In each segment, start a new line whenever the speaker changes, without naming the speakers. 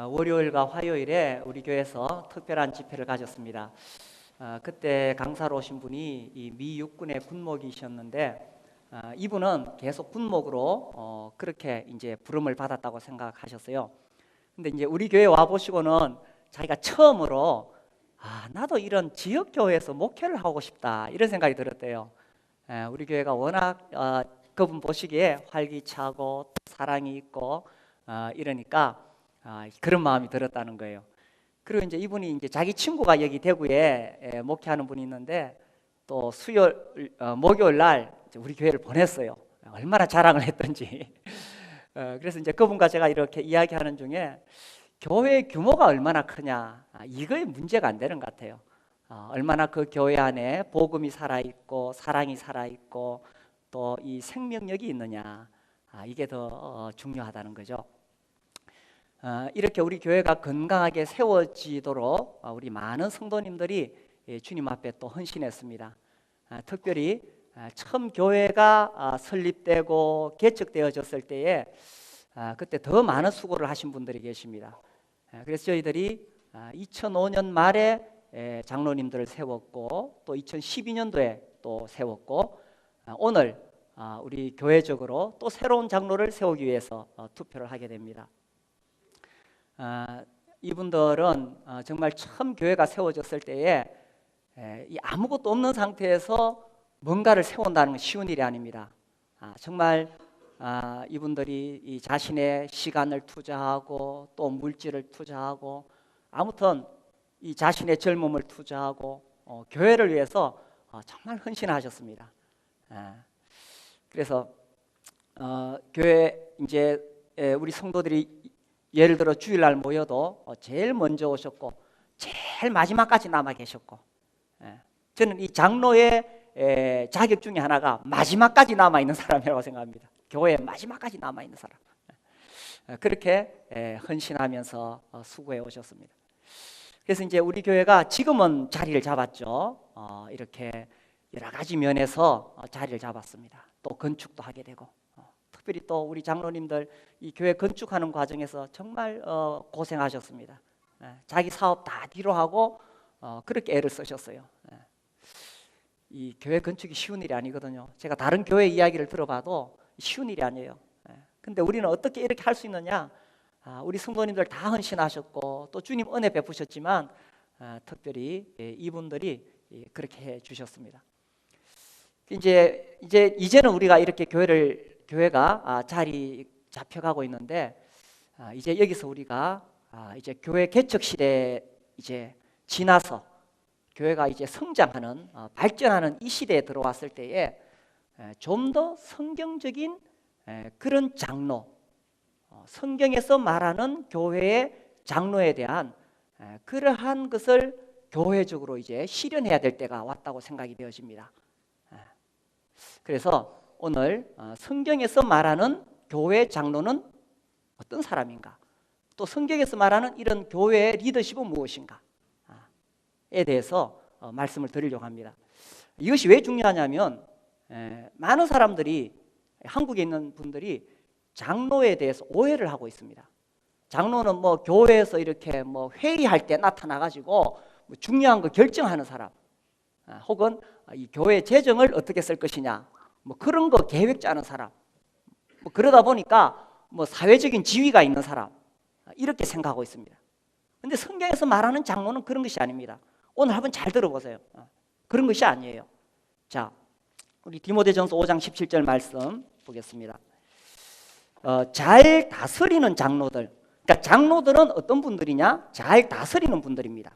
월요일과 화요일에 우리 교회에서 특별한 집회를 가졌습니다. 그때 강사로 오신 분이 이 미 육군의 군목이셨는데 이분은 계속 군목으로 그렇게 이제 부름을 받았다고 생각하셨어요. 근데 이제 우리 교회 와 보시고는 자기가 처음으로 나도 이런 지역 교회에서 목회를 하고 싶다 이런 생각이 들었대요. 우리 교회가 워낙 그분 보시기에 활기차고 사랑이 있고 이러니까 그런 마음이 들었다는 거예요. 그리고 이제 이분이 이제 자기 친구가 여기 대구에 목회하는 분이 있는데 또 수요일 목요일 날 우리 교회를 보냈어요. 얼마나 자랑을 했던지. 그래서 이제 그분과 제가 이렇게 이야기하는 중에 교회 규모가 얼마나 크냐 이거에 문제가 안 되는 것 같아요. 얼마나 그 교회 안에 복음이 살아있고 사랑이 살아있고 또 이 생명력이 있느냐 이게 더 중요하다는 거죠. 이렇게 우리 교회가 건강하게 세워지도록 우리 많은 성도님들이 주님 앞에 또 헌신했습니다. 특별히 처음 교회가 설립되고 개척되어졌을 때에 그때 더 많은 수고를 하신 분들이 계십니다. 그래서 저희들이 2005년 말에 장로님들을 세웠고 또 2012년도에 또 세웠고 오늘 우리 교회적으로 또 새로운 장로를 세우기 위해서 투표를 하게 됩니다. 이분들은 정말 처음 교회가 세워졌을 때에 아무것도 없는 상태에서 뭔가를 세운다는 건 쉬운 일이 아닙니다. 정말 이분들이 이 자신의 시간을 투자하고 또 물질을 투자하고 아무튼 이 자신의 젊음을 투자하고 교회를 위해서 정말 헌신하셨습니다. 그래서 교회 이제 우리 성도들이 예를 들어 주일날 모여도 제일 먼저 오셨고 제일 마지막까지 남아 계셨고 저는 이 장로의 자격 중에 하나가 마지막까지 남아 있는 사람이라고 생각합니다. 교회 마지막까지 남아 있는 사람. 그렇게 헌신하면서 수고해 오셨습니다. 그래서 이제 우리 교회가 지금은 자리를 잡았죠. 이렇게 여러 가지 면에서 자리를 잡았습니다. 또 건축도 하게 되고 특별히 또 우리 장로님들 이 교회 건축하는 과정에서 정말 고생하셨습니다. 자기 사업 다 뒤로 하고 그렇게 애를 쓰셨어요. 이 교회 건축이 쉬운 일이 아니거든요. 제가 다른 교회 이야기를 들어봐도 쉬운 일이 아니에요. 근데 우리는 어떻게 이렇게 할 수 있느냐? 우리 성도님들 다 헌신하셨고 또 주님 은혜 베푸셨지만 특별히 이분들이 그렇게 해 주셨습니다. 이제는 우리가 이렇게 교회가 자리 잡혀가고 있는데 이제 여기서 우리가 이제 교회 개척 시대 이제 지나서 교회가 이제 성장하는 발전하는 이 시대에 들어왔을 때에 좀 더 성경적인 그런 장로, 성경에서 말하는 교회의 장로에 대한 그러한 것을 교회적으로 이제 실현해야 될 때가 왔다고 생각이 되어집니다. 그래서 오늘 성경에서 말하는 교회 장로는 어떤 사람인가? 또 성경에서 말하는 이런 교회의 리더십은 무엇인가? 에 대해서 말씀을 드리려고 합니다. 이것이 왜 중요하냐면 많은 사람들이 한국에 있는 분들이 장로에 대해서 오해를 하고 있습니다. 장로는 뭐 교회에서 이렇게 뭐 회의할 때 나타나 가지고 뭐 중요한 거 결정하는 사람, 혹은 이 교회 재정을 어떻게 쓸 것이냐, 뭐 그런 거 계획 짜는 사람, 뭐 그러다 보니까 뭐 사회적인 지위가 있는 사람 이렇게 생각하고 있습니다. 근데 성경에서 말하는 장로는 그런 것이 아닙니다. 오늘 한번 잘 들어보세요. 그런 것이 아니에요. 자, 우리 디모데전서 5장 17절 말씀 보겠습니다. 잘 다스리는 장로들. 그러니까 장로들은 어떤 분들이냐? 잘 다스리는 분들입니다.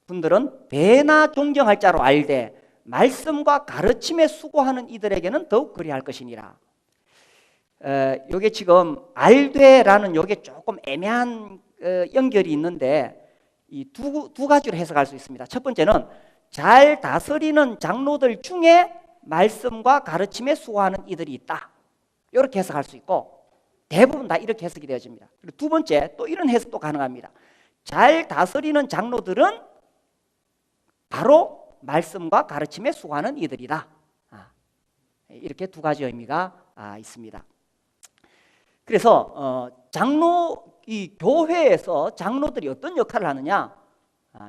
분들은 배나 존경할 자로 알되 말씀과 가르침에 수고하는 이들에게는 더욱 그리할 것이니라. 요게 지금 알되라는 요게 조금 애매한 연결이 있는데 이 두 가지로 해석할 수 있습니다. 첫 번째는 잘 다스리는 장로들 중에 말씀과 가르침에 수고하는 이들이 있다. 이렇게 해석할 수 있고 대부분 다 이렇게 해석이 되어집니다. 그리고 두 번째 또 이런 해석도 가능합니다. 잘 다스리는 장로들은 바로 말씀과 가르침에 수고하는 이들이다. 이렇게 두 가지 의미가 있습니다. 그래서 장로 이 교회에서 장로들이 어떤 역할을 하느냐?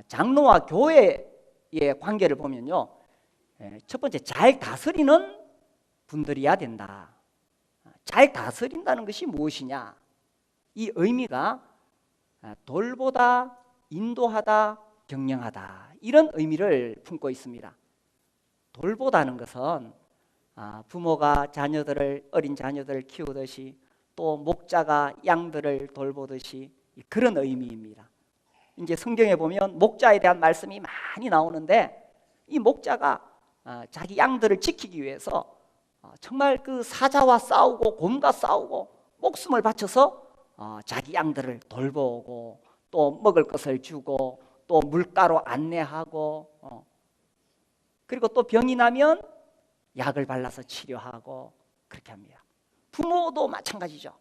장로와 교회의 관계를 보면요, 첫 번째, 잘 다스리는 분들이야 된다. 잘 다스린다는 것이 무엇이냐? 이 의미가 돌보다, 인도하다, 경영하다, 이런 의미를 품고 있습니다. 돌보다는 것은 부모가 어린 자녀들을 키우듯이, 또 목자가 양들을 돌보듯이, 그런 의미입니다. 이제 성경에 보면 목자에 대한 말씀이 많이 나오는데, 이 목자가 자기 양들을 지키기 위해서 정말 그 사자와 싸우고 곰과 싸우고 목숨을 바쳐서 자기 양들을 돌보고, 또 먹을 것을 주고, 또 물가로 안내하고, 그리고 또 병이 나면 약을 발라서 치료하고, 그렇게 합니다. 부모도 마찬가지죠.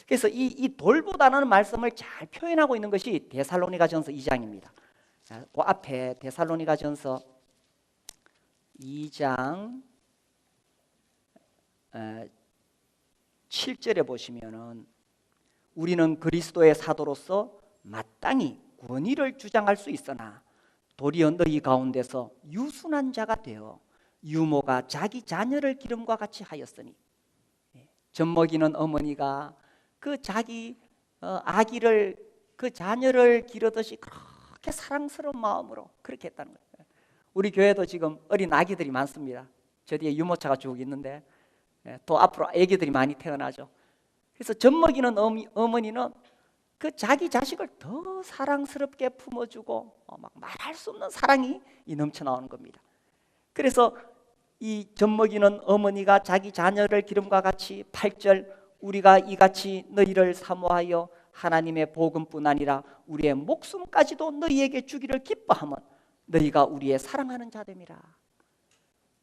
그래서 이 돌보다는 말씀을 잘 표현하고 있는 것이 데살로니가전서 2장입니다. 그 앞에 데살로니가전서 2장 7절에 보시면은, 우리는 그리스도의 사도로서 마땅히 권위를 주장할 수 있으나 도리어 너희 가운데서 유순한 자가 되어 유모가 자기 자녀를 기름과 같이 하였으니, 젖먹이는 어머니가 그 자기 아기를, 그 자녀를 기르듯이 그렇게 사랑스러운 마음으로 그렇게 했다는 거예요. 우리 교회도 지금 어린 아기들이 많습니다. 저 뒤에 유모차가 쭉 있는데, 또 앞으로 아기들이 많이 태어나죠. 그래서 젖먹이는 어머니는 그 자기 자식을 더 사랑스럽게 품어주고, 막 말할 수 없는 사랑이 넘쳐나오는 겁니다. 그래서 이 젖먹이는 어머니가 자기 자녀를 기름과 같이, 8절, 우리가 이같이 너희를 사모하여 하나님의 복음뿐 아니라 우리의 목숨까지도 너희에게 주기를 기뻐하면 너희가 우리의 사랑하는 자됨이라.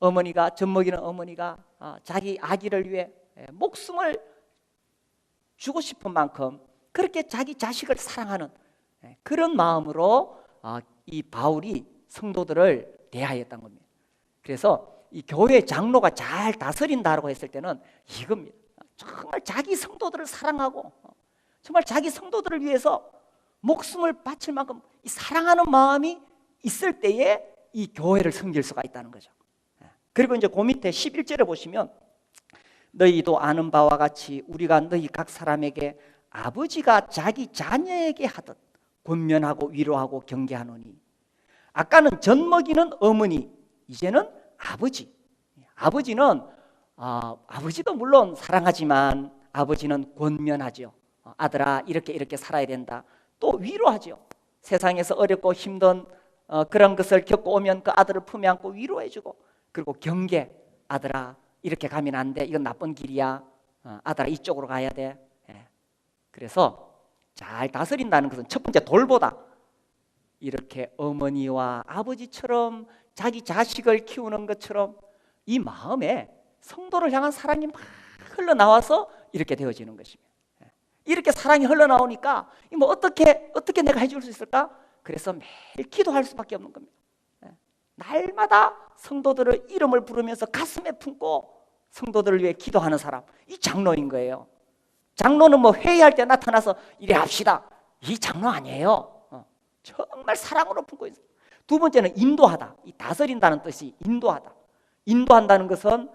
어머니가, 젖먹이는 어머니가 자기 아기를 위해 목숨을 주고 싶은 만큼 그렇게 자기 자식을 사랑하는 그런 마음으로 이 바울이 성도들을 대하였던 겁니다. 그래서 이 교회 장로가 잘 다스린다고 했을 때는 이겁니다. 정말 자기 성도들을 사랑하고, 정말 자기 성도들을 위해서 목숨을 바칠 만큼 이 사랑하는 마음이 있을 때에 이 교회를 섬길 수가 있다는 거죠. 그리고 이제 그 밑에 11절에 보시면, 너희도 아는 바와 같이 우리가 너희 각 사람에게 아버지가 자기 자녀에게 하듯 권면하고 위로하고 경계하노니, 아까는 젖먹이는 어머니, 이제는 아버지. 아버지는 아버지도 물론 사랑하지만 아버지는 권면하죠. 아들아, 이렇게 살아야 된다. 또 위로하죠. 세상에서 어렵고 힘든 그런 것을 겪고 오면 그 아들을 품에 안고 위로해주고, 그리고 경계, 아들아 이렇게 가면 안 돼, 이건 나쁜 길이야, 아들아 이쪽으로 가야 돼. 그래서 잘 다스린다는 것은 첫 번째, 돌보다. 이렇게 어머니와 아버지처럼 자기 자식을 키우는 것처럼 이 마음에 성도를 향한 사랑이 막 흘러나와서 이렇게 되어지는 것입니다. 이렇게 사랑이 흘러나오니까 뭐 어떻게 내가 해줄 수 있을까? 그래서 매일 기도할 수밖에 없는 겁니다. 날마다 성도들의 이름을 부르면서 가슴에 품고 성도들을 위해 기도하는 사람, 이 장로인 거예요. 장로는 뭐 회의할 때 나타나서 이래 합시다, 이 장로 아니에요. 정말 사랑으로 품고 있어요. 두 번째는 인도하다. 이 다스린다는 뜻이 인도하다. 인도한다는 것은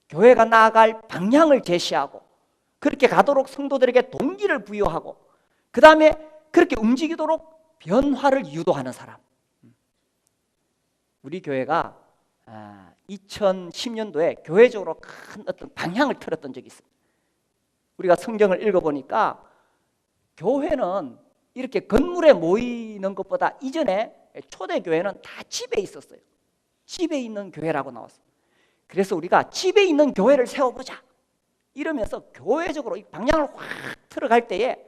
교회가 나아갈 방향을 제시하고, 그렇게 가도록 성도들에게 동기를 부여하고, 그 다음에 그렇게 움직이도록 변화를 유도하는 사람. 우리 교회가 2010년도에 교회적으로 큰 어떤 방향을 틀었던 적이 있습니다. 우리가 성경을 읽어보니까 교회는 이렇게 건물에 모이는 것보다 이전에 초대교회는 다 집에 있었어요. 집에 있는 교회라고 나왔어요. 그래서 우리가 집에 있는 교회를 세워보자 이러면서 교회적으로 이 방향을 확 틀어갈 때에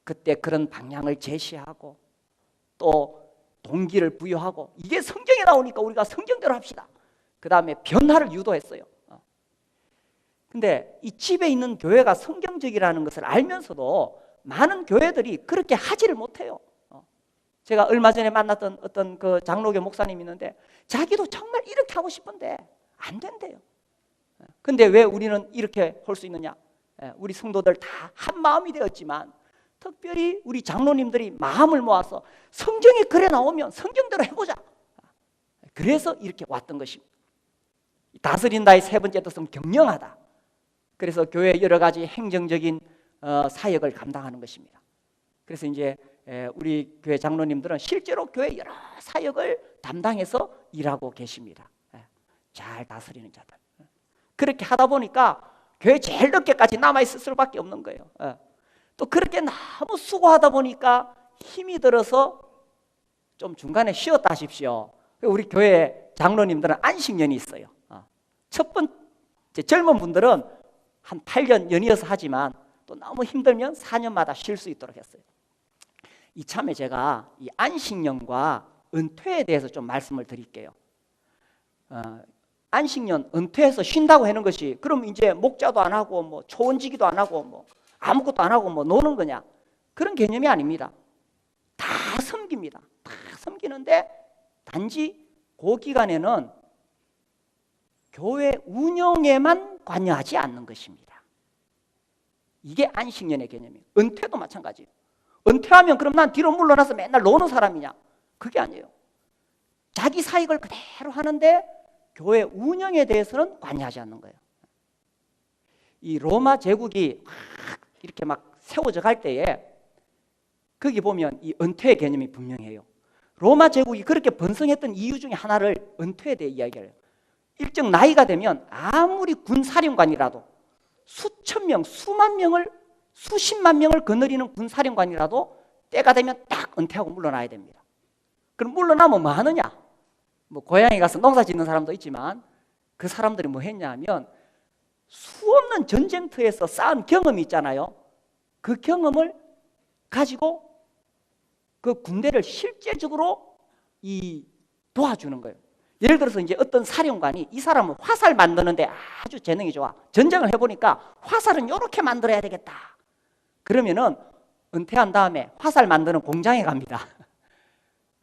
그때 그런 방향을 제시하고 또 동기를 부여하고, 이게 성경에 나오니까 우리가 성경대로 합시다. 그 다음에 변화를 유도했어요. 근데 이 집에 있는 교회가 성경적이라는 것을 알면서도 많은 교회들이 그렇게 하지를 못해요. 제가 얼마 전에 만났던 어떤 그 장로교 목사님이 있는데 자기도 정말 이렇게 하고 싶은데 안 된대요. 근데 왜 우리는 이렇게 할 수 있느냐? 우리 성도들 다 한 마음이 되었지만 특별히 우리 장로님들이 마음을 모아서 성경에 그래 나오면 성경대로 해보자. 그래서 이렇게 왔던 것입니다. 다스린다의 세 번째 뜻은 경영하다. 그래서 교회의 여러 가지 행정적인 사역을 감당하는 것입니다. 그래서 이제 우리 교회 장로님들은 실제로 교회 여러 사역을 담당해서 일하고 계십니다. 잘 다스리는 자들. 그렇게 하다 보니까 교회 제일 늦게까지 남아있을 수밖에 없는 거예요. 또 그렇게 너무 수고하다 보니까 힘이 들어서 좀 중간에 쉬었다 하십시오. 우리 교회 장로님들은 안식년이 있어요. 첫 번째 젊은 분들은 한 8년 연이어서 하지만 또 너무 힘들면 4년마다 쉴 수 있도록 했어요. 이참에 제가 이 안식년과 은퇴에 대해서 좀 말씀을 드릴게요. 안식년, 은퇴해서 쉰다고 하는 것이 그럼 이제 목자도 안 하고 뭐 초원지기도 안 하고 뭐 아무것도 안 하고 뭐 노는 거냐? 그런 개념이 아닙니다. 다 섬깁니다. 다 섬기는데 단지 그 기간에는 교회 운영에만 관여하지 않는 것입니다. 이게 안식년의 개념이에요. 은퇴도 마찬가지예요. 은퇴하면 그럼 난 뒤로 물러나서 맨날 노는 사람이냐? 그게 아니에요. 자기 사역을 그대로 하는데 교회 운영에 대해서는 관여하지 않는 거예요. 이 로마 제국이 이렇게 막 세워져 갈 때에 거기 보면 이 은퇴의 개념이 분명해요. 로마 제국이 그렇게 번성했던 이유 중에 하나를 은퇴에 대해 이야기해요. 일정 나이가 되면 아무리 군사령관이라도 수천 명, 수만 명을, 수십만 명을 거느리는 군사령관이라도 때가 되면 딱 은퇴하고 물러나야 됩니다. 그럼 물러나면 뭐 하느냐? 뭐 고향에 가서 농사 짓는 사람도 있지만 그 사람들이 뭐 했냐 하면 수없는 전쟁터에서 쌓은 경험이 있잖아요. 그 경험을 가지고 그 군대를 실제적으로 도와주는 거예요. 예를 들어서 이제 어떤 사령관이 이 사람은 화살 만드는데 아주 재능이 좋아. 전쟁을 해보니까 화살은 이렇게 만들어야 되겠다. 그러면은 은퇴한 다음에 화살 만드는 공장에 갑니다.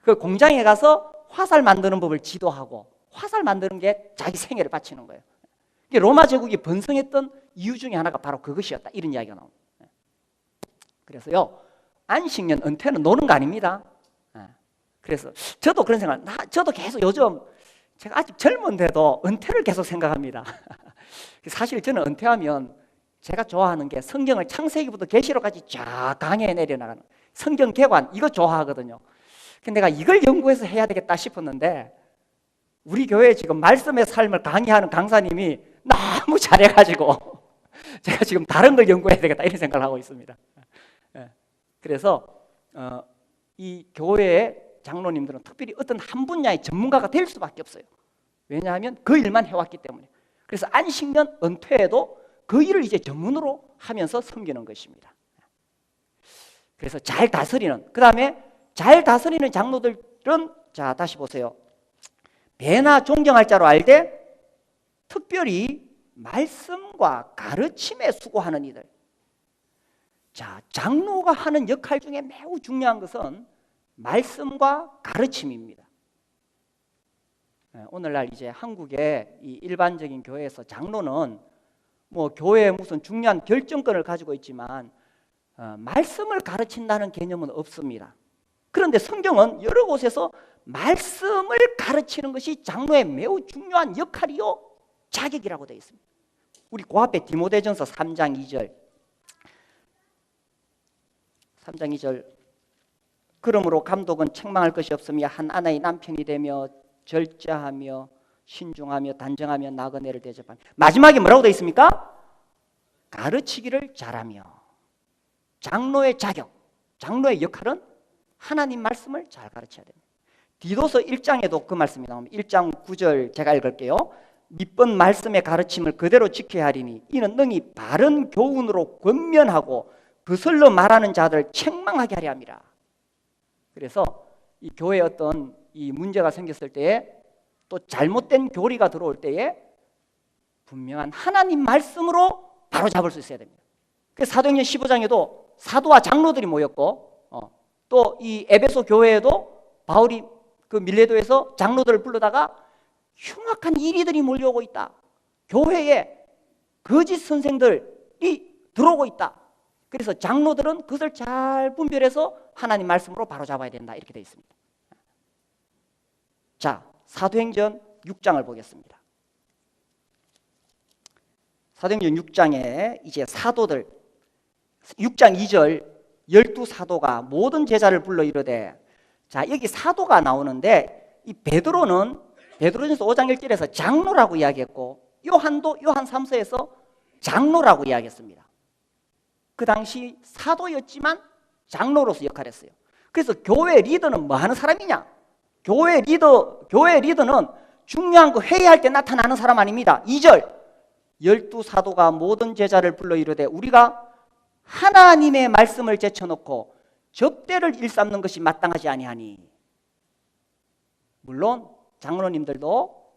그 공장에 가서 화살 만드는 법을 지도하고 화살 만드는 게 자기 생애를 바치는 거예요. 이게 로마 제국이 번성했던 이유 중에 하나가 바로 그것이었다. 이런 이야기가 나옵니다. 그래서요, 안식년, 은퇴는 노는 거 아닙니다. 그래서 저도 그런 생각, 저도 계속 요즘 제가 아직 젊은데도 은퇴를 계속 생각합니다. 사실 저는 은퇴하면 제가 좋아하는 게 성경을 창세기부터 계시록까지 쫙 강해에 내려나가는 성경 개관, 이거 좋아하거든요. 근데 내가 이걸 연구해서 해야 되겠다 싶었는데 우리 교회에 지금 말씀의 삶을 강의하는 강사님이 너무 잘해가지고 제가 지금 다른 걸 연구해야 되겠다 이런 생각을 하고 있습니다. 그래서 이 교회의 장로님들은 특별히 어떤 한 분야의 전문가가 될 수밖에 없어요. 왜냐하면 그 일만 해왔기 때문에. 그래서 안식년, 은퇴에도 그 일을 이제 전문으로 하면서 섬기는 것입니다. 그래서 잘 다스리는, 그 다음에 잘 다스리는 장로들은, 자 다시 보세요. 배나 존경할 자로 알되 특별히 말씀과 가르침에 수고하는 이들. 자, 장로가 하는 역할 중에 매우 중요한 것은 말씀과 가르침입니다. 오늘날 이제 한국의 이 일반적인 교회에서 장로는 뭐 교회에 무슨 중요한 결정권을 가지고 있지만 말씀을 가르친다는 개념은 없습니다. 그런데 성경은 여러 곳에서 말씀을 가르치는 것이 장로의 매우 중요한 역할이요 자격이라고 되어 있습니다. 우리 그 앞에 디모데전서 3장 2절 그러므로 감독은 책망할 것이 없으며 한 아내의 남편이 되며 절제하며 신중하며 단정하며 나그네를 대접하며, 마지막에 뭐라고 되어 있습니까? 가르치기를 잘하며. 장로의 자격, 장로의 역할은 하나님 말씀을 잘 가르쳐야 됩니다. 디도서 1장에도 그 말씀이 나옵니다. 1장 9절 제가 읽을게요. 밑번 말씀의 가르침을 그대로 지켜야 하리니 이는 능히 바른 교훈으로 권면하고 그슬로 말하는 자들 책망하게 하려 함이라. 그래서 이 교회에 어떤 이 문제가 생겼을 때에 또 잘못된 교리가 들어올 때에 분명한 하나님 말씀으로 바로 잡을 수 있어야 됩니다. 그래서 사도행전 15장에도 사도와 장로들이 모였고 또 이 에베소 교회에도 바울이 그 밀레도에서 장로들을 불러다가 흉악한 이리들이 몰려오고 있다. 교회에 거짓 선생들이 들어오고 있다. 그래서 장로들은 그것을 잘 분별해서 하나님 말씀으로 바로잡아야 된다. 이렇게 되어 있습니다. 자, 사도행전 6장을 보겠습니다. 사도행전 6장에 이제 사도들 6장 2절 12사도가 모든 제자를 불러 이르되, 자, 여기 사도가 나오는데 이 베드로전서 5장 1절에서 장로라고 이야기했고, 요한도 요한 3서에서 장로라고 이야기했습니다. 그 당시 사도였지만 장로로서 역할을 했어요. 그래서 교회 리더는 뭐 하는 사람이냐? 교회 리더는 중요한 거 회의할 때 나타나는 사람 아닙니다. 2절 12사도가 모든 제자를 불러 이르되, 우리가 하나님의 말씀을 제쳐놓고 접대를 일삼는 것이 마땅하지 아니하니. 물론 장로님들도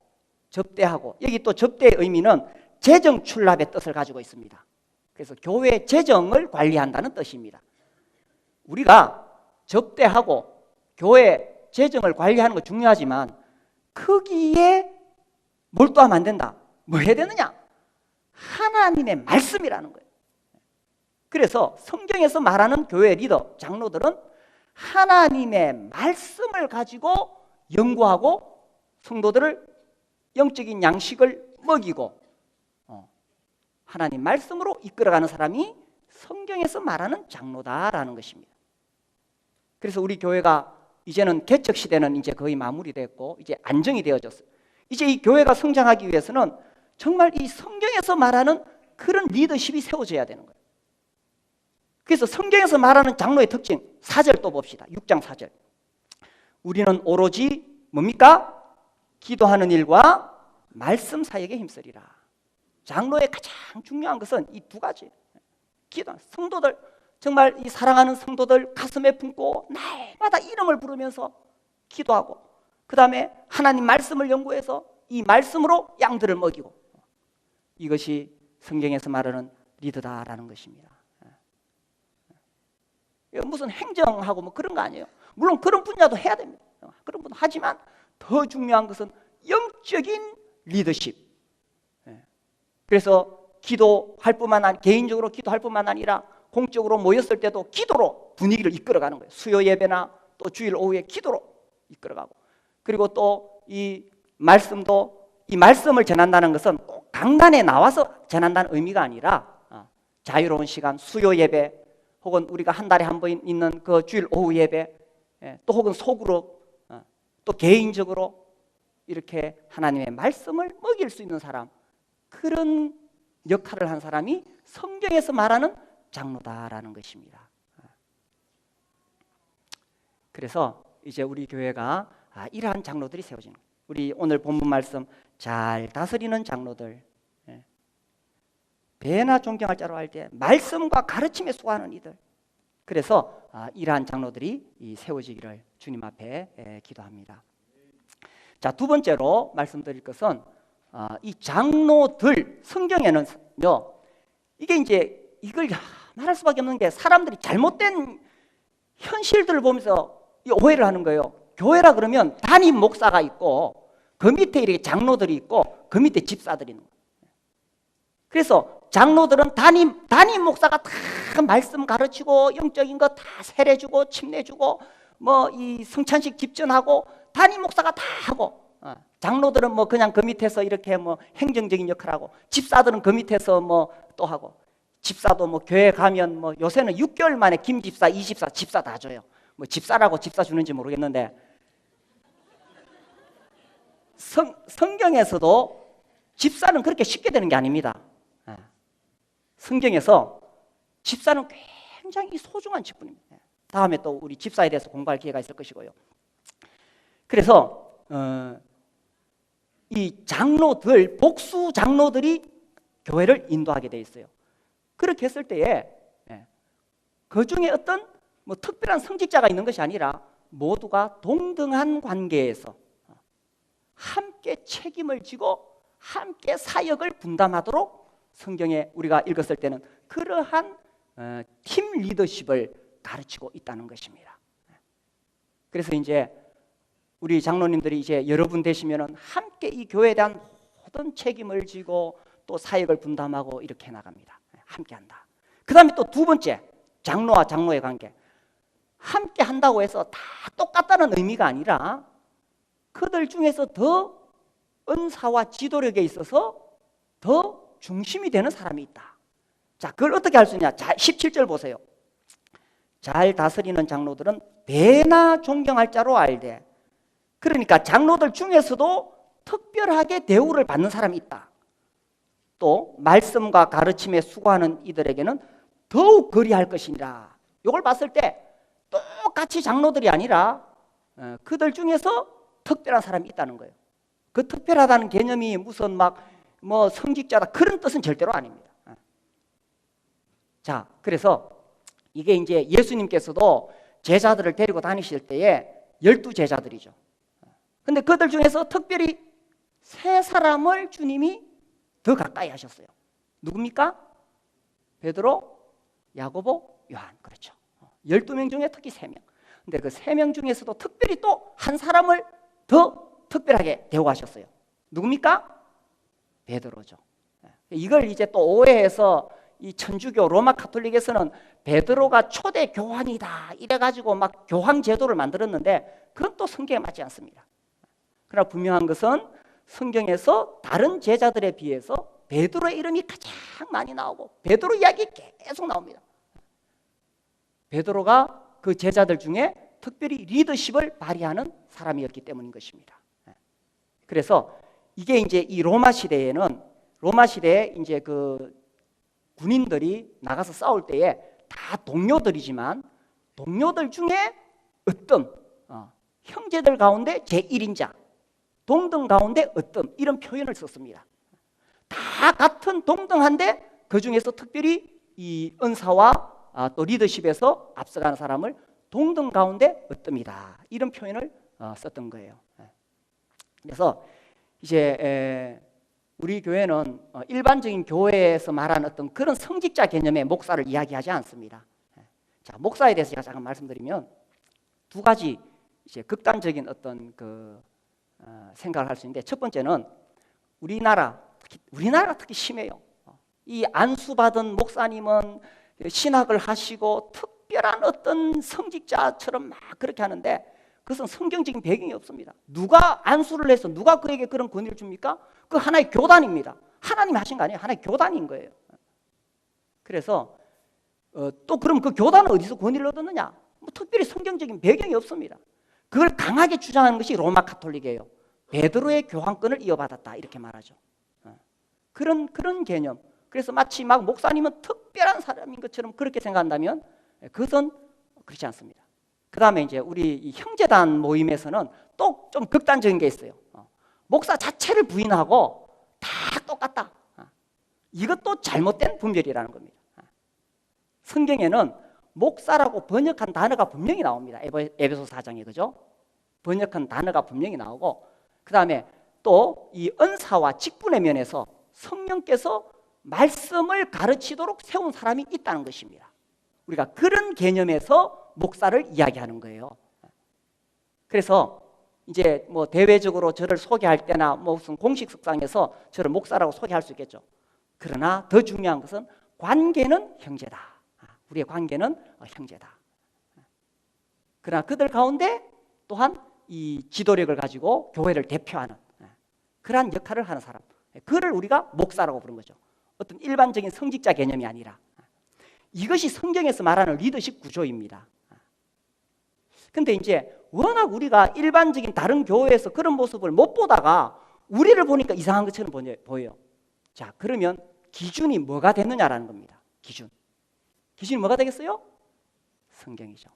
접대하고, 여기 또 접대의 의미는 재정 출납의 뜻을 가지고 있습니다. 그래서 교회 재정을 관리한다는 뜻입니다. 우리가 접대하고 교회 재정을 관리하는 거 중요하지만 거기에 몰두하면 안 된다. 뭐 해야 되느냐? 하나님의 말씀이라는 거예요. 그래서 성경에서 말하는 교회 리더, 장로들은 하나님의 말씀을 가지고 연구하고 성도들을 영적인 양식을 먹이고 하나님 말씀으로 이끌어가는 사람이 성경에서 말하는 장로다라는 것입니다. 그래서 우리 교회가 이제는 개척 시대는 이제 거의 마무리됐고 이제 안정이 되어졌어요. 이제 이 교회가 성장하기 위해서는 정말 이 성경에서 말하는 그런 리더십이 세워져야 되는 거예요. 그래서 성경에서 말하는 장로의 특징 4절 또 봅시다. 6장 4절. 우리는 오로지 뭡니까? 기도하는 일과 말씀 사역에 힘쓰리라. 장로의 가장 중요한 것은 이 두 가지. 기도, 성도들 정말 이 사랑하는 성도들 가슴에 품고 날마다 이름을 부르면서 기도하고, 그 다음에 하나님 말씀을 연구해서 이 말씀으로 양들을 먹이고, 이것이 성경에서 말하는 리더다라는 것입니다. 무슨 행정하고 뭐 그런 거 아니에요. 물론 그런 분야도 해야 됩니다. 그런 분 하지만 더 중요한 것은 영적인 리더십. 그래서 기도할 뿐만 아니라, 개인적으로 기도할 뿐만 아니라 공적으로 모였을 때도 기도로 분위기를 이끌어가는 거예요. 수요 예배나 또 주일 오후에 기도로 이끌어가고, 그리고 또 이 말씀도, 이 말씀을 전한다는 것은 꼭 강단에 나와서 전한다는 의미가 아니라 자유로운 시간, 수요 예배, 혹은 우리가 한 달에 한 번 있는 그 주일 오후 예배, 또 혹은 소그룹, 또 개인적으로 이렇게 하나님의 말씀을 먹일 수 있는 사람, 그런 역할을 한 사람이 성경에서 말하는 장로다라는 것입니다. 그래서 이제 우리 교회가 이러한 장로들이 세워지는 거예요. 우리 오늘 본문 말씀, 잘 다스리는 장로들, 배나 존경할 자로 할 때 말씀과 가르침에 수고하는 이들. 그래서 이러한 장로들이 세워지기를 주님 앞에 기도합니다. 자, 두 번째로 말씀드릴 것은 이 장로들, 성경에는요, 이게 이제 이걸 말할 수밖에 없는 게 사람들이 잘못된 현실들을 보면서 오해를 하는 거예요. 교회라 그러면 담임 목사가 있고 그 밑에 이렇게 장로들이 있고 그 밑에 집사들이 있는 거예요. 그래서 장로들은 담임 목사가 다 말씀 가르치고 영적인 거 다 세례주고 침례주고 뭐 이 성찬식 집전하고 담임 목사가 다 하고, 장로들은 뭐 그냥 그 밑에서 이렇게 뭐 행정적인 역할을 하고, 집사들은 그 밑에서 뭐 또 하고, 집사도 뭐 교회 가면 뭐 요새는 6개월 만에 김 집사, 이 집사, 집사 다 줘요. 뭐 집사라고 집사 주는지 모르겠는데, 성경에서도 집사는 그렇게 쉽게 되는 게 아닙니다. 성경에서 집사는 굉장히 소중한 직분입니다. 다음에 또 우리 집사에 대해서 공부할 기회가 있을 것이고요. 그래서 이 장로들, 복수 장로들이 교회를 인도하게 돼 있어요. 그렇게 했을 때에 그 중에 어떤 뭐 특별한 성직자가 있는 것이 아니라 모두가 동등한 관계에서 함께 책임을 지고 함께 사역을 분담하도록 성경에 우리가 읽었을 때는 그러한 팀 리더십을 가르치고 있다는 것입니다. 그래서 이제 우리 장로님들이 이제 여러분 되시면은 함께 이 교회에 대한 모든 책임을 지고 또 사역을 분담하고 이렇게 나갑니다. 함께 한다. 그 다음에 또 두 번째, 장로와 장로의 관계. 함께 한다고 해서 다 똑같다는 의미가 아니라 그들 중에서 더 은사와 지도력에 있어서 더 중심이 되는 사람이 있다. 자, 그걸 어떻게 할 수 있냐? 자, 17절 보세요. 잘 다스리는 장로들은 배나 존경할 자로 알되. 그러니까 장로들 중에서도 특별하게 대우를 받는 사람이 있다. 또 말씀과 가르침에 수고하는 이들에게는 더욱 그리할 것이니라. 이걸 봤을 때 똑같이 장로들이 아니라 그들 중에서 특별한 사람이 있다는 거예요. 그 특별하다는 개념이 무슨 뭐 성직자다 그런 뜻은 절대로 아닙니다. 자, 그래서 이게 이제 예수님께서도 제자들을 데리고 다니실 때에 12제자들이죠. 근데 그들 중에서 특별히 세 사람을 주님이 더 가까이 하셨어요. 누굽니까? 베드로, 야고보, 요한. 그렇죠. 12명 중에 특히 3명. 근데 그 3명 중에서도 특별히 또 한 사람을 더 특별하게 대우하셨어요. 누굽니까? 베드로죠. 이걸 이제 또 오해해서 이 천주교 로마 카톨릭에서는 베드로가 초대 교황이다 이래가지고 막 교황 제도를 만들었는데 그건 또 성경에 맞지 않습니다. 그러나 분명한 것은 성경에서 다른 제자들에 비해서 베드로의 이름이 가장 많이 나오고 베드로 이야기 계속 나옵니다. 베드로가 그 제자들 중에 특별히 리더십을 발휘하는 사람이었기 때문인 것입니다. 그래서 이게 이제 이 로마 시대에 이제 그 군인들이 나가서 싸울 때에 다 동료들이지만 동료들 중에 어떤 형제들 가운데 제1인자, 동등 가운데 어떤 이런 표현을 썼습니다. 다 같은 동등한데 그 중에서 특별히 이 은사와 또 리더십에서 앞서가는 사람을 동등 가운데 어뜸이다 이런 표현을 썼던 거예요. 그래서 이제 우리 교회는 일반적인 교회에서 말하는 어떤 그런 성직자 개념의 목사를 이야기하지 않습니다. 자, 목사에 대해서 제가 잠깐 말씀드리면 두 가지 이제 극단적인 어떤 그 생각을 할 수 있는데, 첫 번째는 우리나라가 특히 심해요. 이 안수받은 목사님은 신학을 하시고 특별한 어떤 성직자처럼 막 그렇게 하는데 그것은 성경적인 배경이 없습니다. 누가 안수를 해서 누가 그에게 그런 권위를 줍니까? 그 하나의 교단입니다. 하나님이 하신 거 아니에요. 하나의 교단인 거예요. 그래서 또 그럼 그 교단은 어디서 권위를 얻었느냐? 뭐 특별히 성경적인 배경이 없습니다. 그걸 강하게 주장하는 것이 로마 카톨릭이에요. 베드로의 교황권을 이어받았다 이렇게 말하죠. 그런 개념. 그래서 마치 막 목사님은 특별한 사람인 것처럼 그렇게 생각한다면 그것은 그렇지 않습니다. 그 다음에 이제 우리 이 형제단 모임에서는 또 좀 극단적인 게 있어요. 목사 자체를 부인하고 다 똑같다. 이것도 잘못된 분별이라는 겁니다. 성경에는 목사라고 번역한 단어가 분명히 나옵니다. 에베소 4장에 그죠? 번역한 단어가 분명히 나오고 그 다음에 또 이 은사와 직분의 면에서 성령께서 말씀을 가르치도록 세운 사람이 있다는 것입니다. 우리가 그런 개념에서 목사를 이야기하는 거예요. 그래서 이제 뭐 대외적으로 저를 소개할 때나 뭐 무슨 공식 석상에서 저를 목사라고 소개할 수 있겠죠. 그러나 더 중요한 것은 관계는 형제다. 우리의 관계는 형제다. 그러나 그들 가운데 또한 이 지도력을 가지고 교회를 대표하는 그러한 역할을 하는 사람, 그를 우리가 목사라고 부르는 거죠. 어떤 일반적인 성직자 개념이 아니라 이것이 성경에서 말하는 리더십 구조입니다. 근데 이제 워낙 우리가 일반적인 다른 교회에서 그런 모습을 못 보다가 우리를 보니까 이상한 것처럼 보여요. 자, 그러면 기준이 뭐가 되느냐라는 겁니다. 기준이 뭐가 되겠어요? 성경이죠.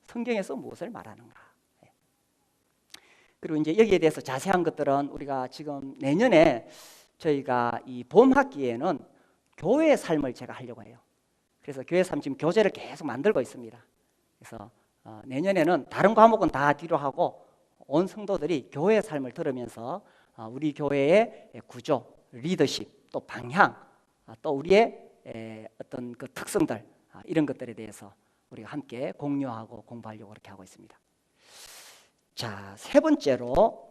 성경에서 무엇을 말하는가. 그리고 이제 여기에 대해서 자세한 것들은 우리가 지금 내년에 저희가 이 봄 학기에는 교회의 삶을 제가 하려고 해요. 그래서 교회 삶 지금 교재를 계속 만들고 있습니다. 그래서 내년에는 다른 과목은 다 뒤로 하고 온 성도들이 교회의 삶을 들으면서 우리 교회의 구조, 리더십, 또 방향, 또 우리의 어떤 그 특성들 이런 것들에 대해서 우리가 함께 공유하고 공부하려고 그렇게 하고 있습니다. 자, 세 번째로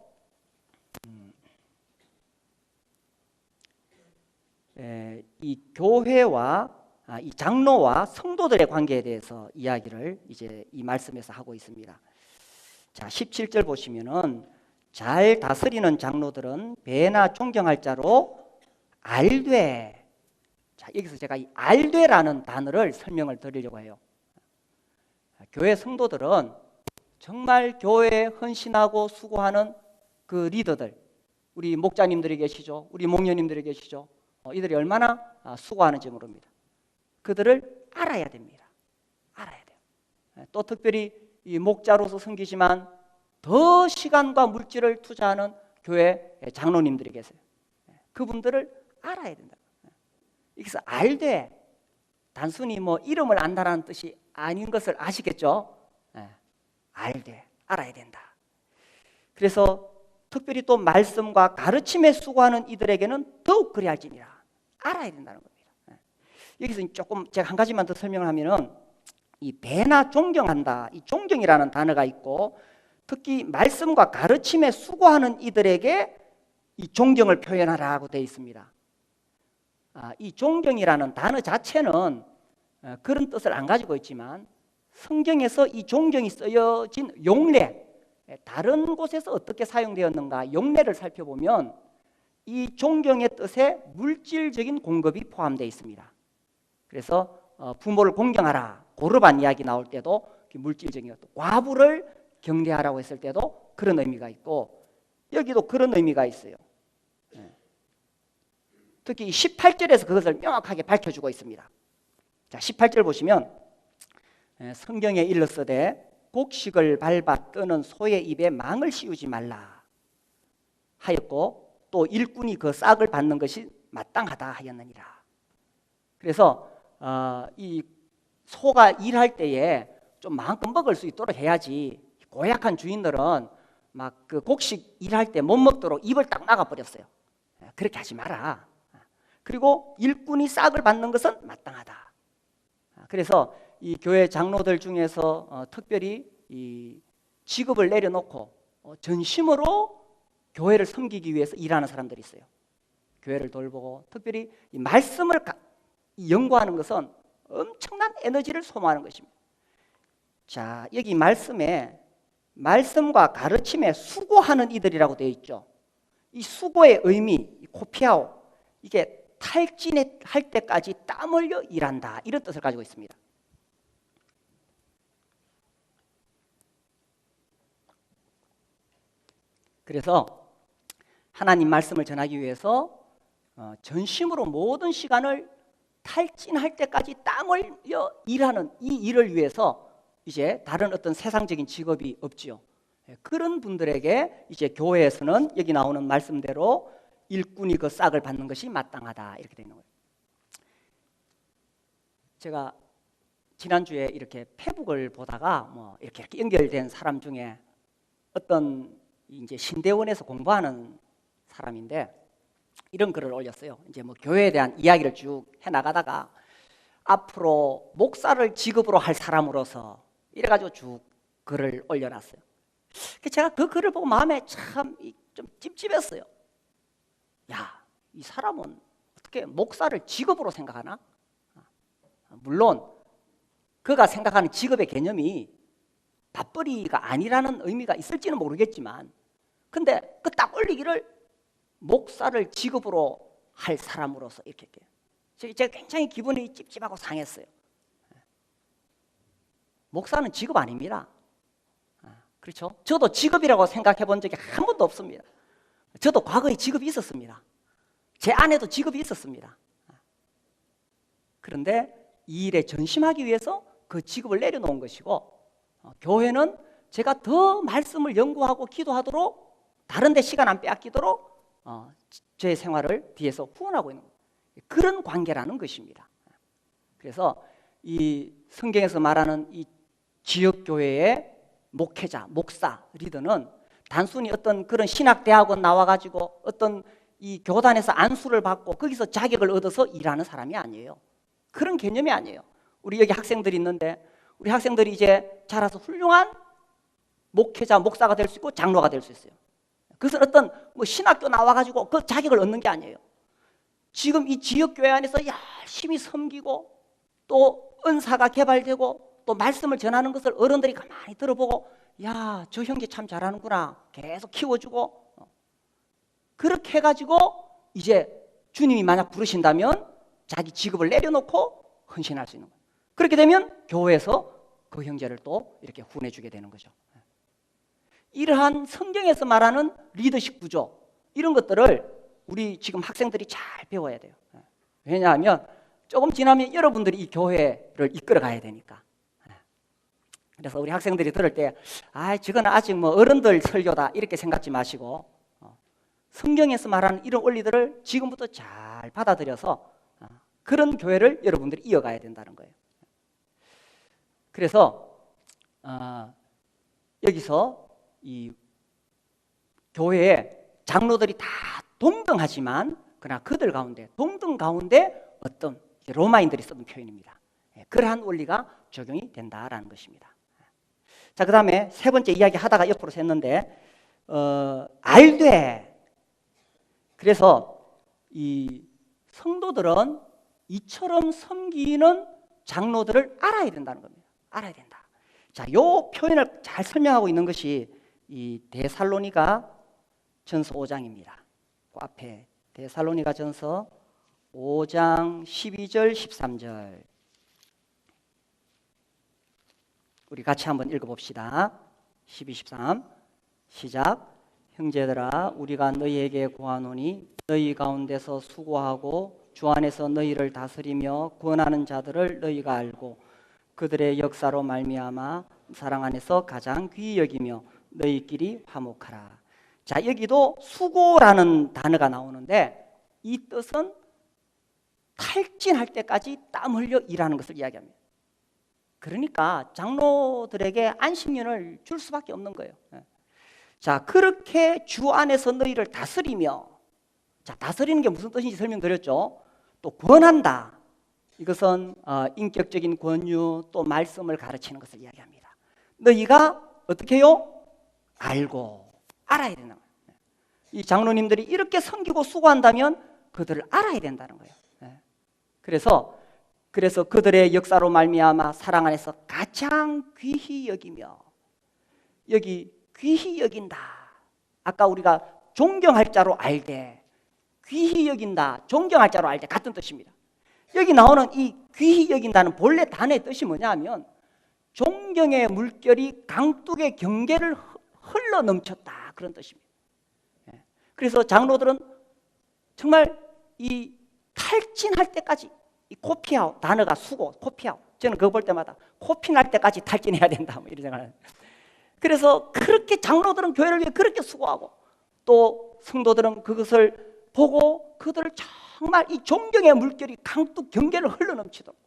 이 교회와 이 장로와 성도들의 관계에 대해서 이야기를 이제 이 말씀에서 하고 있습니다. 자, 17절 보시면은 잘 다스리는 장로들은 배나 존경할 자로 알되. 자, 여기서 제가 이 알되라는 단어를 설명을 드리려고 해요. 교회 성도들은 정말 교회에 헌신하고 수고하는 그 리더들, 우리 목자님들이 계시죠, 우리 목녀님들이 계시죠. 이들이 얼마나 수고하는지 모릅니다. 그들을 알아야 됩니다. 알아야 돼요. 또 특별히 이 목자로서 섬기지만 더 시간과 물질을 투자하는 교회 장로님들이 계세요. 그분들을 알아야 된다. 여기서 알되, 단순히 뭐 이름을 안다라는 뜻이 아닌 것을 아시겠죠? 알되, 알아야 된다. 그래서 특별히 또 말씀과 가르침에 수고하는 이들에게는 더욱 그리할지니라. 알아야 된다는 겁니다. 여기서 조금 제가 한 가지만 더 설명을 하면은 이 배나 존경한다, 이 존경이라는 단어가 있고, 특히 말씀과 가르침에 수고하는 이들에게 이 존경을 표현하라고 되어 있습니다. 이 존경이라는 단어 자체는 그런 뜻을 안 가지고 있지만 성경에서 이 존경이 쓰여진 용례, 다른 곳에서 어떻게 사용되었는가 용례를 살펴보면 이 존경의 뜻에 물질적인 공급이 포함되어 있습니다. 그래서 부모를 공경하라, 고르반 이야기 나올 때도 물질적인 것, 과부를 경대하라고 했을 때도 그런 의미가 있고, 여기도 그런 의미가 있어요. 특히 18절에서 그것을 명확하게 밝혀주고 있습니다. 자, 18절 보시면 성경에 일렀으되 곡식을 밟아 뜨는 소의 입에 망을 씌우지 말라 하였고, 또 일꾼이 그 싹을 받는 것이 마땅하다 하였느니라. 그래서 이 소가 일할 때에 좀 마음껏 먹을 수 있도록 해야지, 고약한 주인들은 막 그 곡식 일할 때 못 먹도록 입을 딱 막아버렸어요. 그렇게 하지 마라. 그리고 일꾼이 싹을 받는 것은 마땅하다. 그래서 이 교회 장로들 중에서 특별히 이 직업을 내려놓고 전심으로 교회를 섬기기 위해서 일하는 사람들이 있어요. 교회를 돌보고 특별히 이 말씀을 연구하는 것은 엄청난 에너지를 소모하는 것입니다. 자, 여기 말씀에 말씀과 가르침에 수고하는 이들이라고 되어 있죠. 이 수고의 의미, 코피아오, 이게 탈진할 때까지 땀 흘려 일한다, 이런 뜻을 가지고 있습니다. 그래서 하나님 말씀을 전하기 위해서 전심으로 모든 시간을 탈진할 때까지 땀 흘려 일하는 이 일을 위해서 이제 다른 어떤 세상적인 직업이 없지요. 그런 분들에게 이제 교회에서는 여기 나오는 말씀대로 일꾼이 그 싹을 받는 것이 마땅하다, 이렇게 되는 거예요. 제가 지난주에 이렇게 페북을 보다가 뭐 이렇게 연결된 사람 중에 어떤 이제 신대원에서 공부하는 사람인데 이런 글을 올렸어요. 이제 뭐 교회에 대한 이야기를 쭉 해 나가다가 앞으로 목사를 직업으로 할 사람으로서 이래가지고 쭉 글을 올려놨어요. 제가 그 글을 보고 마음에 참 좀 찝찝했어요. 야, 이 사람은 어떻게 목사를 직업으로 생각하나? 물론 그가 생각하는 직업의 개념이 밥벌이가 아니라는 의미가 있을지는 모르겠지만, 근데 그 딱 올리기를 목사를 직업으로 할 사람으로서 이렇게 제가 굉장히 기분이 찝찝하고 상했어요. 목사는 직업 아닙니다. 그렇죠? 저도 직업이라고 생각해 본 적이 한 번도 없습니다. 저도 과거에 직업이 있었습니다. 제 아내도 직업이 있었습니다. 그런데 이 일에 전심하기 위해서 그 직업을 내려놓은 것이고, 교회는 제가 더 말씀을 연구하고 기도하도록 다른 데 시간 안 빼앗기도록 제 생활을 뒤에서 후원하고 있는 그런 관계라는 것입니다. 그래서 이 성경에서 말하는 이 지역교회의 목회자, 목사, 리더는 단순히 어떤 그런 신학대학원 나와가지고 어떤 이 교단에서 안수를 받고 거기서 자격을 얻어서 일하는 사람이 아니에요. 그런 개념이 아니에요. 우리 여기 학생들이 있는데 우리 학생들이 이제 자라서 훌륭한 목회자, 목사가 될 수 있고 장로가 될 수 있어요. 그것은 어떤 뭐 신학교 나와가지고 그 자격을 얻는 게 아니에요. 지금 이 지역교회 안에서 열심히 섬기고 또 은사가 개발되고 또 말씀을 전하는 것을 어른들이 가만히 들어보고 야, 저 형제 참 잘하는구나 계속 키워주고 그렇게 해가지고 이제 주님이 만약 부르신다면 자기 직업을 내려놓고 헌신할 수 있는 거예요. 그렇게 되면 교회에서 그 형제를 또 이렇게 후원해주게 되는 거죠. 이러한 성경에서 말하는 리더십 구조 이런 것들을 우리 지금 학생들이 잘 배워야 돼요. 왜냐하면 조금 지나면 여러분들이 이 교회를 이끌어 가야 되니까. 그래서 우리 학생들이 들을 때 저건 아직 뭐 어른들 설교다 이렇게 생각지 마시고 성경에서 말하는 이런 원리들을 지금부터 잘 받아들여서 그런 교회를 여러분들이 이어가야 된다는 거예요. 그래서 여기서 이 교회에 장로들이 다 동등하지만 그러나 그들 가운데 동등 가운데 어떤 로마인들이 쓰던 표현입니다. 그러한 원리가 적용이 된다라는 것입니다. 자, 그 다음에 세 번째 이야기 하다가 옆으로 샜는데 알되. 그래서 이 성도들은 이처럼 섬기는 장로들을 알아야 된다는 겁니다. 알아야 된다. 자, 요 표현을 잘 설명하고 있는 것이 이 데살로니가 전서 5장입니다. 그 앞에 데살로니가 전서 5장 12절 13절 우리 같이 한번 읽어봅시다. 12, 13 시작. 형제들아 우리가 너희에게 구하노니 너희 가운데서 수고하고 주 안에서 너희를 다스리며 구원하는 자들을 너희가 알고 그들의 역사로 말미암아 사랑 안에서 가장 귀히 여기며 너희끼리 화목하라. 자, 여기도 수고라는 단어가 나오는데 이 뜻은 탈진할 때까지 땀 흘려 일하는 것을 이야기합니다. 그러니까 장로들에게 안식년을 줄 수밖에 없는 거예요. 자, 그렇게 주 안에서 너희를 다스리며, 자, 다스리는 게 무슨 뜻인지 설명드렸죠. 또 권한다. 이것은 인격적인 권유 또 말씀을 가르치는 것을 이야기합니다. 너희가 어떻게 해요? 알고 알아야 된다. 이 장로님들이 이렇게 섬기고 수고한다면 그들을 알아야 된다는 거예요. 그래서 그들의 역사로 말미암아 사랑 안에서 가장 귀히 여기며, 여기 귀히 여긴다. 아까 우리가 존경할 자로 알되, 귀히 여긴다, 존경할 자로 알되 같은 뜻입니다. 여기 나오는 이 귀히 여긴다는 본래 단어의 뜻이 뭐냐 하면 존경의 물결이 강둑의 경계를 흘러 넘쳤다, 그런 뜻입니다. 그래서 장로들은 정말 이 탈진할 때까지, 이 코피아웃 단어가 수고, 코피아웃. 저는 그거 볼 때마다 코피 날 때까지 탈진해야 된다, 뭐 이런 생각을. 그래서 그렇게 장로들은 교회를 위해 그렇게 수고하고 또 성도들은 그것을 보고 그들을 정말 이 존경의 물결이 강둑 경계를 흘러넘치도록.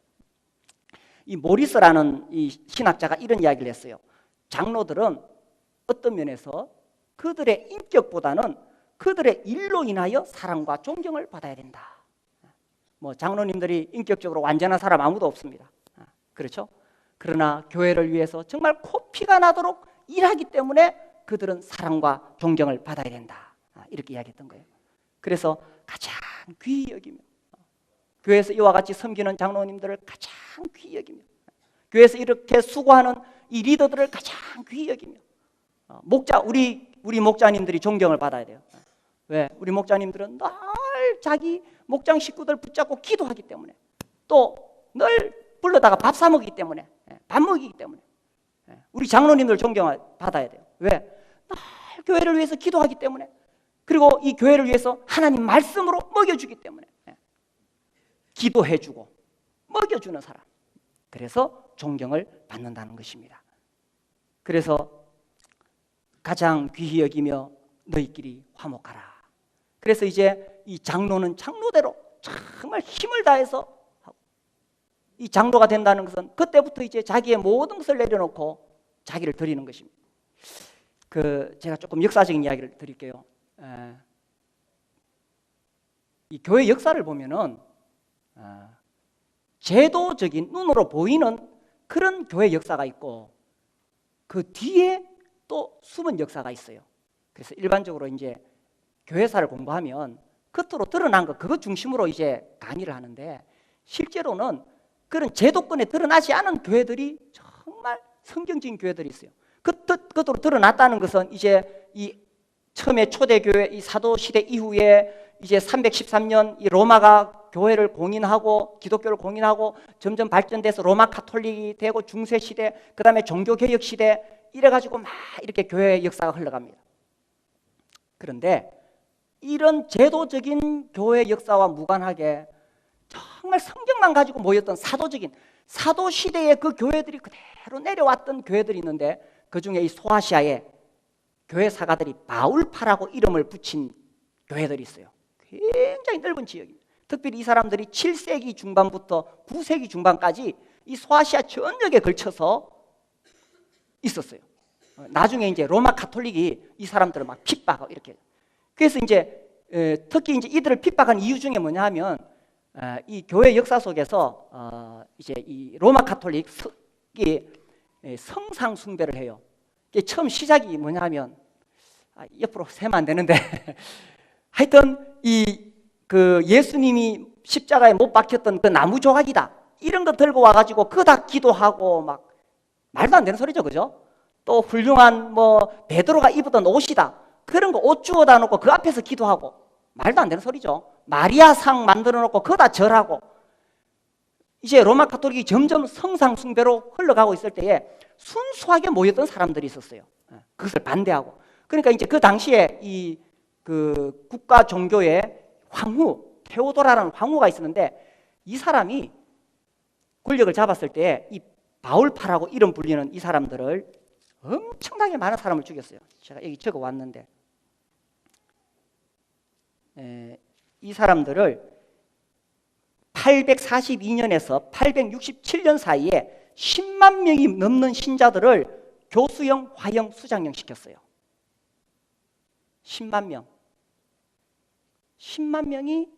이 모리스라는 이 신학자가 이런 이야기를 했어요. 장로들은 어떤 면에서 그들의 인격보다는 그들의 일로 인하여 사랑과 존경을 받아야 된다. 뭐 장로님들이 인격적으로 완전한 사람 아무도 없습니다. 그렇죠? 그러나 교회를 위해서 정말 코피가 나도록 일하기 때문에 그들은 사랑과 존경을 받아야 된다. 이렇게 이야기했던 거예요. 그래서 가장 귀히 여기며, 교회에서 이와 같이 섬기는 장로님들을 가장 귀히 여기며, 교회에서 이렇게 수고하는 이 리더들을 가장 귀히 여기며, 우리 목자님들이 존경을 받아야 돼요. 왜? 우리 목자님들은 늘 자기 목장 식구들 붙잡고 기도하기 때문에, 또 늘 불러다가 밥 사 먹이기 때문에, 밥 먹이기 때문에 우리 장로님들 존경을 받아야 돼요. 왜? 늘 교회를 위해서 기도하기 때문에, 그리고 이 교회를 위해서 하나님 말씀으로 먹여주기 때문에, 기도해주고 먹여주는 사람, 그래서 존경을 받는다는 것입니다. 그래서 가장 귀히 여기며 너희끼리 화목하라. 그래서 이제 이 장로는 장로대로 정말 힘을 다해서 이 장로가 된다는 것은 그때부터 이제 자기의 모든 것을 내려놓고 자기를 드리는 것입니다. 제가 조금 역사적인 이야기를 드릴게요. 이 교회 역사를 보면은 제도적인 눈으로 보이는 그런 교회 역사가 있고 그 뒤에 또 숨은 역사가 있어요. 그래서 일반적으로 이제 교회사를 공부하면 겉으로 드러난 거 그것 중심으로 이제 강의를 하는데 실제로는 그런 제도권에 드러나지 않은 교회들이 정말 성경적인 교회들이 있어요. 그것으로 드러났다는 것은 이제 이 처음에 초대교회 이 사도시대 이후에 이제 313년 이 로마가 교회를 공인하고 기독교를 공인하고 점점 발전돼서 로마 카톨릭이 되고 중세시대, 그 다음에 종교개혁시대 이래가지고 막 이렇게 교회의 역사가 흘러갑니다. 그런데 이런 제도적인 교회 역사와 무관하게 정말 성경만 가지고 모였던 사도시대의 그 교회들이 그대로 내려왔던 교회들이 있는데, 그 중에 이 소아시아에 교회 사가들이 바울파라고 이름을 붙인 교회들이 있어요. 굉장히 넓은 지역입니다. 특별히 이 사람들이 7세기 중반부터 9세기 중반까지 이 소아시아 전역에 걸쳐서 있었어요. 나중에 이제 로마 카톨릭이 이 사람들을 막 핍박하고 이렇게. 그래서 이제 특히 이제 이들을 핍박한 이유 중에 뭐냐 하면 이 교회 역사 속에서 이제 이 로마 카톨릭이 성상 숭배를 해요. 처음 시작이 뭐냐 하면 옆으로 세면 안 되는데 하여튼 그 예수님이 십자가에 못 박혔던 그 나무 조각이다 이런 거 들고 와가지고 그거 다 기도하고 막 말도 안 되는 소리죠, 그죠? 또 훌륭한 뭐 베드로가 입었던 옷이다 그런 거 옷 주워다 놓고 그 앞에서 기도하고 말도 안 되는 소리죠. 마리아 상 만들어 놓고 그거 다 절하고. 이제 로마 카톨릭이 점점 성상 숭배로 흘러가고 있을 때에 순수하게 모였던 사람들이 있었어요. 그것을 반대하고. 그러니까 이제 그 당시에 이 그 국가 종교의 황후 테오도라라는 황후가 있었는데, 이 사람이 권력을 잡았을 때 이 바울파라고 이름 불리는 이 사람들을 엄청나게 많은 사람을 죽였어요. 제가 여기 적어 왔는데 이 사람들을 842년에서 867년 사이에 10만 명이 넘는 신자들을 교수형, 화형, 수장형 시켰어요. 10만 명. 10만 명이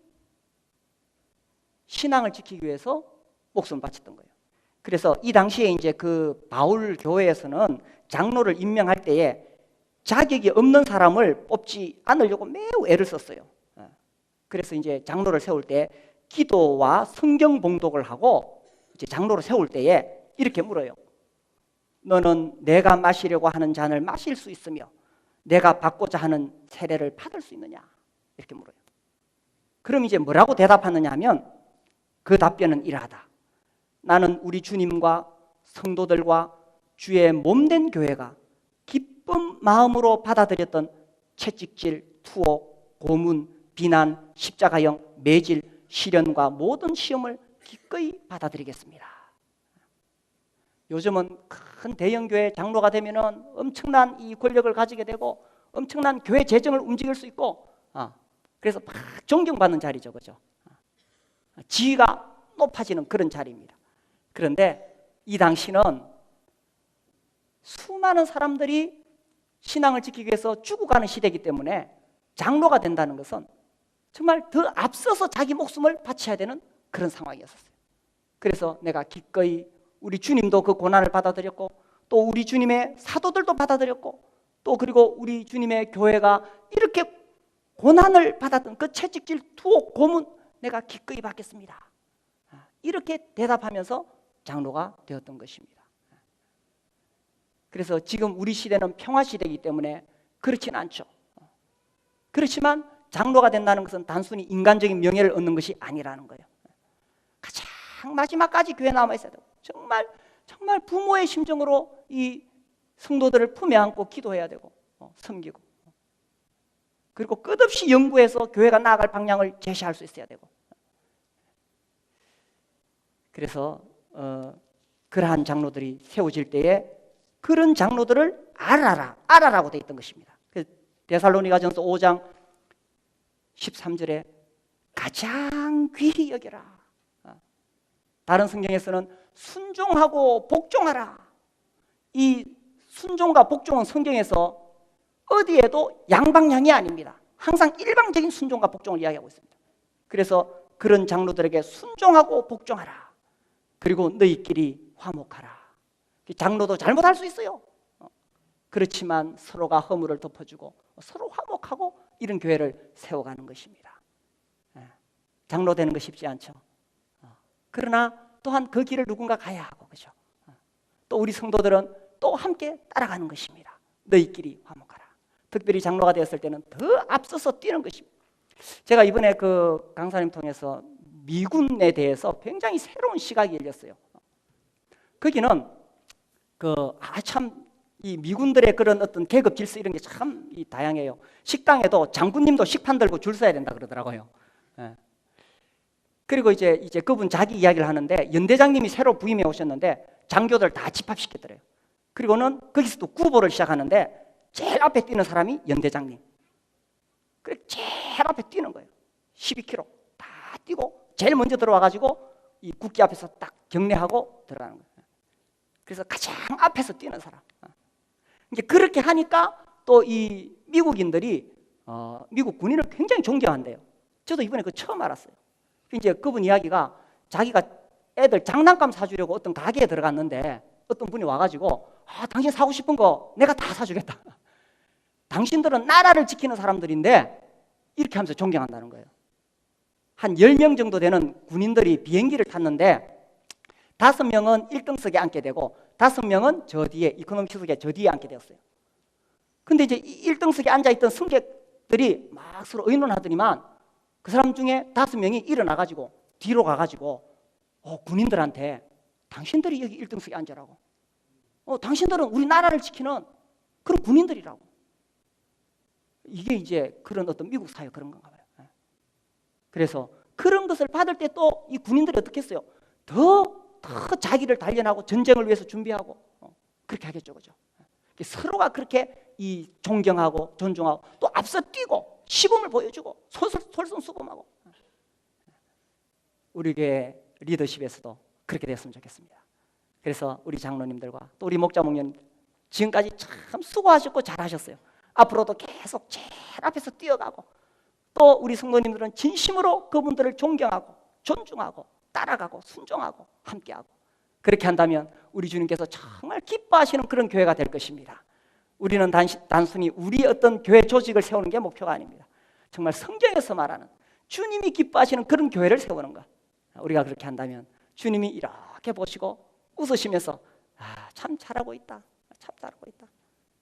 신앙을 지키기 위해서 목숨을 바쳤던 거예요. 그래서 이 당시에 이제 그 바울 교회에서는 장로를 임명할 때에 자격이 없는 사람을 뽑지 않으려고 매우 애를 썼어요. 그래서 이제 장로를 세울 때 기도와 성경 봉독을 하고 이제 장로를 세울 때에 이렇게 물어요. 너는 내가 마시려고 하는 잔을 마실 수 있으며 내가 받고자 하는 세례를 받을 수 있느냐? 이렇게 물어요. 그럼 이제 뭐라고 대답하느냐 하면 그 답변은 이러하다. 나는 우리 주님과 성도들과 주의 몸된 교회가 기쁜 마음으로 받아들였던 채찍질, 투옥, 고문, 비난, 십자가형, 매질, 시련과 모든 시험을 기꺼이 받아들이겠습니다. 요즘은 큰 대형교회 장로가 되면은 엄청난 이 권력을 가지게 되고 엄청난 교회 재정을 움직일 수 있고 그래서 막 존경받는 자리죠, 그죠? 지위가 높아지는 그런 자리입니다. 그런데 이 당시는 수많은 사람들이 신앙을 지키기 위해서 죽어가는 시대이기 때문에 장로가 된다는 것은 정말 더 앞서서 자기 목숨을 바쳐야 되는 그런 상황이었어요. 그래서 내가 기꺼이, 우리 주님도 그 고난을 받아들였고 또 우리 주님의 사도들도 받아들였고 또 그리고 우리 주님의 교회가 이렇게 고난을 받았던 그 채찍질, 투옥, 고문 내가 기꺼이 받겠습니다. 이렇게 대답하면서 장로가 되었던 것입니다. 그래서 지금 우리 시대는 평화 시대이기 때문에 그렇지는 않죠. 그렇지만 장로가 된다는 것은 단순히 인간적인 명예를 얻는 것이 아니라는 거예요. 가장 마지막까지 교회에 남아 있어야 되고 정말 부모의 심정으로 이 성도들을 품에 안고 기도해야 되고 섬기고, 그리고 끝없이 연구해서 교회가 나아갈 방향을 제시할 수 있어야 되고. 그래서 그러한 장로들이 세워질 때에 그런 장로들을 알아라고 되어 있던 것입니다. 데살로니가전서 5장 13절에 가장 귀히 여겨라. 다른 성경에서는 순종하고 복종하라. 이 순종과 복종은 성경에서 어디에도 양방향이 아닙니다. 항상 일방적인 순종과 복종을 이야기하고 있습니다. 그래서 그런 장로들에게 순종하고 복종하라. 그리고 너희끼리 화목하라. 장로도 잘못할 수 있어요. 그렇지만 서로가 허물을 덮어주고 서로 화목하고 이런 교회를 세워가는 것입니다. 장로 되는 거 쉽지 않죠. 그러나 또한 그 길을 누군가 가야 하고, 그죠? 또 우리 성도들은 또 함께 따라가는 것입니다. 너희끼리 화목하라. 특별히 장로가 되었을 때는 더 앞서서 뛰는 것입니다. 제가 이번에 그 강사님 통해서 미군에 대해서 굉장히 새로운 시각이 열렸어요. 거기는 참 이 미군들의 그런 어떤 계급 질서 이런 게 참 다양해요. 식당에도 장군님도 식판 들고 줄 서야 된다 그러더라고요. 예. 그리고 이제 그분 자기 이야기를 하는데, 연대장님이 새로 부임해 오셨는데 장교들 다 집합시켰더래요. 그리고는 거기서 또 구보를 시작하는데 제일 앞에 뛰는 사람이 연대장님. 그래 제일 앞에 뛰는 거예요. 12km 다 뛰고 제일 먼저 들어와가지고 이 국기 앞에서 딱 경례하고 들어가는 거예요. 그래서 가장 앞에서 뛰는 사람. 이제 그렇게 하니까 또 이 미국인들이 미국 군인을 굉장히 존경한대요. 저도 이번에 그거 처음 알았어요. 이제 그분 이야기가, 자기가 애들 장난감 사주려고 어떤 가게에 들어갔는데 어떤 분이 와가지고 당신 사고 싶은 거 내가 다 사주겠다. 당신들은 나라를 지키는 사람들인데, 이렇게 하면서 존경한다는 거예요. 한 10명 정도 되는 군인들이 비행기를 탔는데 5명은 1등석에 앉게 되고 5명은 저 뒤에, 이코노미석에 저 뒤에 앉게 되었어요. 근데 이제 1등석에 앉아있던 승객들이 막 서로 의논하더니만 그 사람 중에 5명이 일어나가지고 뒤로 가가지고 군인들한테 당신들이 여기 1등석에 앉으라고. 당신들은 우리 나라를 지키는 그런 군인들이라고. 이게 이제 그런 어떤 미국 사회 그런 건가 봐요. 그래서 그런 것을 받을 때 또 이 군인들이 어떻게 했어요? 더 자기를 단련하고 전쟁을 위해서 준비하고 그렇게 하겠죠, 그죠? 서로가 그렇게 이 존경하고 존중하고 또 앞서 뛰고 시범을 보여주고 솔선수범하고, 우리 교회 리더십에서도 그렇게 됐으면 좋겠습니다. 그래서 우리 장로님들과 또 우리 목자 목녀님들 지금까지 참 수고하셨고 잘하셨어요. 앞으로도 계속 제일 앞에서 뛰어가고, 또 우리 성도님들은 진심으로 그분들을 존경하고 존중하고 따라가고 순종하고 함께하고, 그렇게 한다면 우리 주님께서 정말 기뻐하시는 그런 교회가 될 것입니다. 우리는 단순히 우리 어떤 교회 조직을 세우는 게 목표가 아닙니다. 정말 성경에서 말하는 주님이 기뻐하시는 그런 교회를 세우는 것, 우리가 그렇게 한다면 주님이 이렇게 보시고 웃으시면서 참 잘하고 있다, 참 잘하고 있다.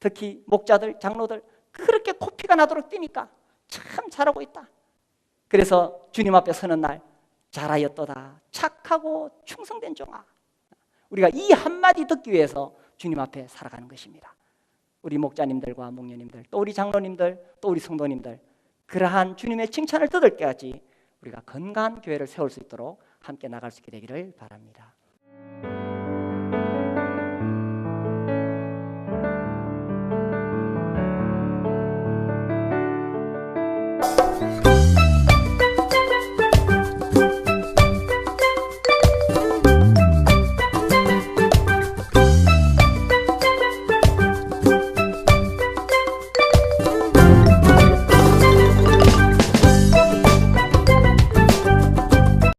특히 목자들, 장로들 그렇게 코피가 나도록 뛰니까 참 잘하고 있다. 그래서 주님 앞에 서는 날 잘하였도다 착하고 충성된 종아, 우리가 이 한마디 듣기 위해서 주님 앞에 살아가는 것입니다. 우리 목자님들과 목녀님들, 또 우리 장로님들, 또 우리 성도님들, 그러한 주님의 칭찬을 듣을 때까지 우리가 건강한 교회를 세울 수 있도록 함께 나갈 수 있게 되기를 바랍니다.